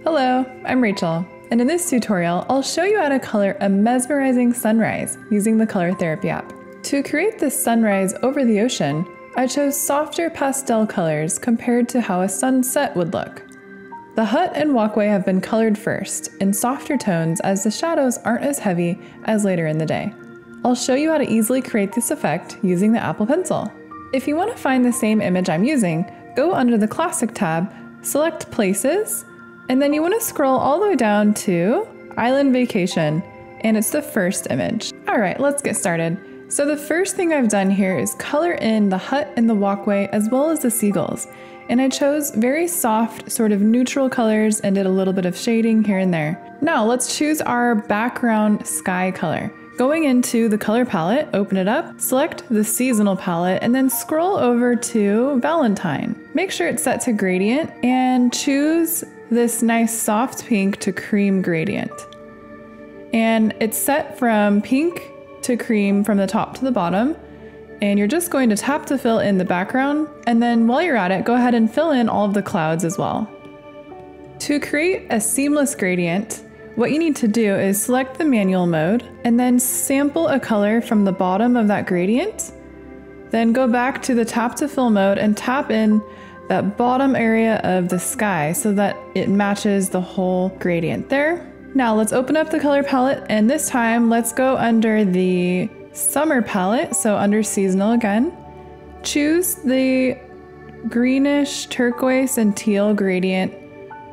Hello, I'm Rachel, and in this tutorial, I'll show you how to color a mesmerizing sunrise using the Color Therapy app. To create this sunrise over the ocean, I chose softer pastel colors compared to how a sunset would look. The hut and walkway have been colored first, in softer tones as the shadows aren't as heavy as later in the day. I'll show you how to easily create this effect using the Apple Pencil. If you want to find the same image I'm using, go under the Classic tab, select Places, and then you want to scroll all the way down to Island Vacation, and it's the first image. All right, let's get started. So the first thing I've done here is color in the hut and the walkway as well as the seagulls. And I chose very soft, sort of neutral colors and did a little bit of shading here and there. Now let's choose our background sky color. Going into the color palette, open it up, select the seasonal palette, and then scroll over to Valentine. Make sure it's set to gradient and choose this nice soft pink to cream gradient. And it's set from pink to cream from the top to the bottom. And you're just going to tap to fill in the background. And then while you're at it, go ahead and fill in all of the clouds as well. To create a seamless gradient, what you need to do is select the manual mode and then sample a color from the bottom of that gradient. Then go back to the tap to fill mode and tap in that bottom area of the sky so that it matches the whole gradient there. Now let's open up the color palette, and this time let's go under the summer palette, so under seasonal again. Choose the greenish, turquoise, and teal gradient,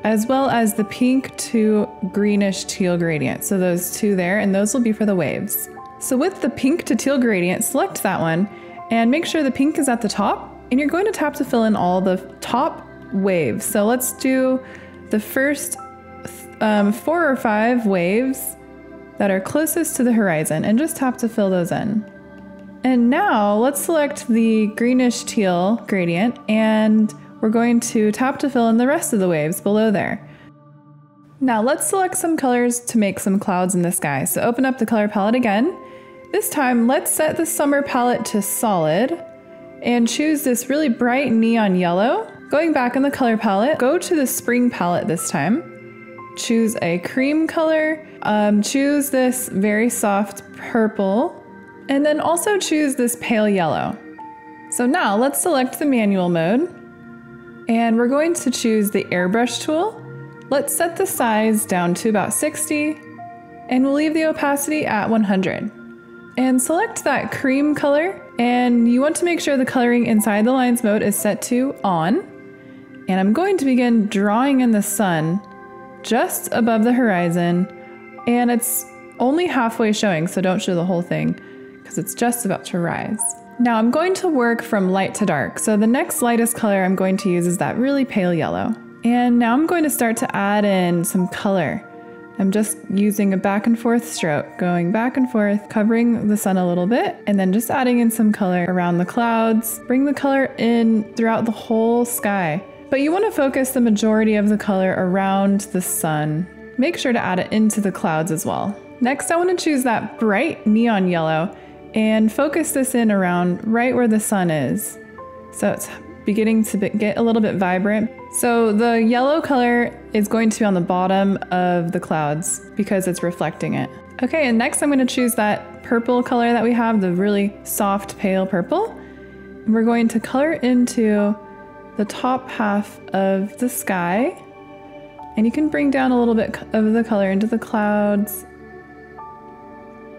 as well as the pink to greenish teal gradient. So those two there, and those will be for the waves. So with the pink to teal gradient, select that one and make sure the pink is at the top, and you're going to tap to fill in all the top waves. So let's do the first 4 or 5 waves that are closest to the horizon and just tap to fill those in. And now let's select the greenish teal gradient and we're going to tap to fill in the rest of the waves below there. Now let's select some colors to make some clouds in the sky. So open up the color palette again. This time let's set the summer palette to solid and choose this really bright neon yellow. Going back in the color palette, go to the spring palette this time. Choose a cream color, choose this very soft purple, and then also choose this pale yellow. So now let's select the manual mode, and we're going to choose the airbrush tool. Let's set the size down to about 60, and we'll leave the opacity at 100. And select that cream color, and you want to make sure the coloring inside the lines mode is set to on. And I'm going to begin drawing in the sun just above the horizon, and it's only halfway showing, so don't show the whole thing because it's just about to rise. Now I'm going to work from light to dark, so the next lightest color I'm going to use is that really pale yellow. And now I'm going to start to add in some color. I'm just using a back and forth stroke, going back and forth, covering the sun a little bit, and then just adding in some color around the clouds. Bring the color in throughout the whole sky. But you want to focus the majority of the color around the sun. Make sure to add it into the clouds as well. Next, I want to choose that bright neon yellow and focus this in around right where the sun is. So it's beginning to get a little bit vibrant. So the yellow color is going to be on the bottom of the clouds because it's reflecting it. Okay, and next I'm going to choose that purple color that we have, the really soft pale purple. And we're going to color into the top half of the sky, and you can bring down a little bit of the color into the clouds.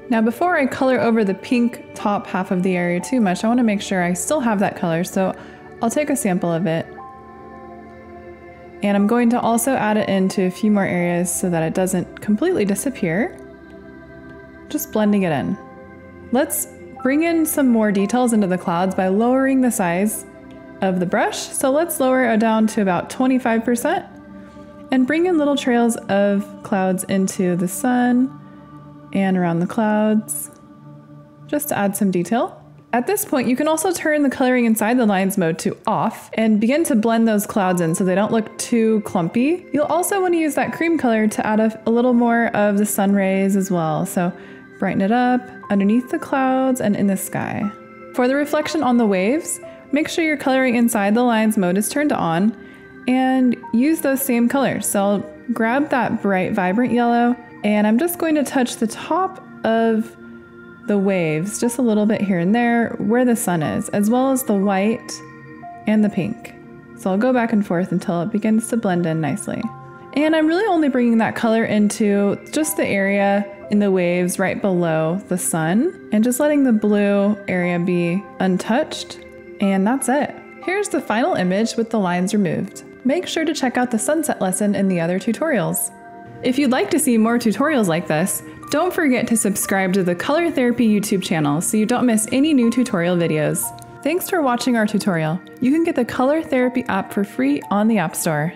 Now before I color over the pink top half of the area too much, I want to make sure I still have that color, so I'll take a sample of it. And I'm going to also add it into a few more areas so that it doesn't completely disappear. Just blending it in. Let's bring in some more details into the clouds by lowering the size of the brush. So let's lower it down to about 25% and bring in little trails of clouds into the sun and around the clouds, just to add some detail. At this point, you can also turn the coloring inside the lines mode to off and begin to blend those clouds in so they don't look too clumpy. You'll also want to use that cream color to add a little more of the sun rays as well. So brighten it up underneath the clouds and in the sky. For the reflection on the waves, make sure your coloring inside the lines mode is turned on and use those same colors. So I'll grab that bright, vibrant yellow, and I'm just going to touch the top of the waves just a little bit here and there where the sun is, as well as the white and the pink. So I'll go back and forth until it begins to blend in nicely. And I'm really only bringing that color into just the area in the waves right below the sun, and just letting the blue area be untouched, and that's it. Here's the final image with the lines removed. Make sure to check out the sunset lesson in the other tutorials. If you'd like to see more tutorials like this, don't forget to subscribe to the Color Therapy YouTube channel so you don't miss any new tutorial videos. Thanks for watching our tutorial. You can get the Color Therapy app for free on the App Store.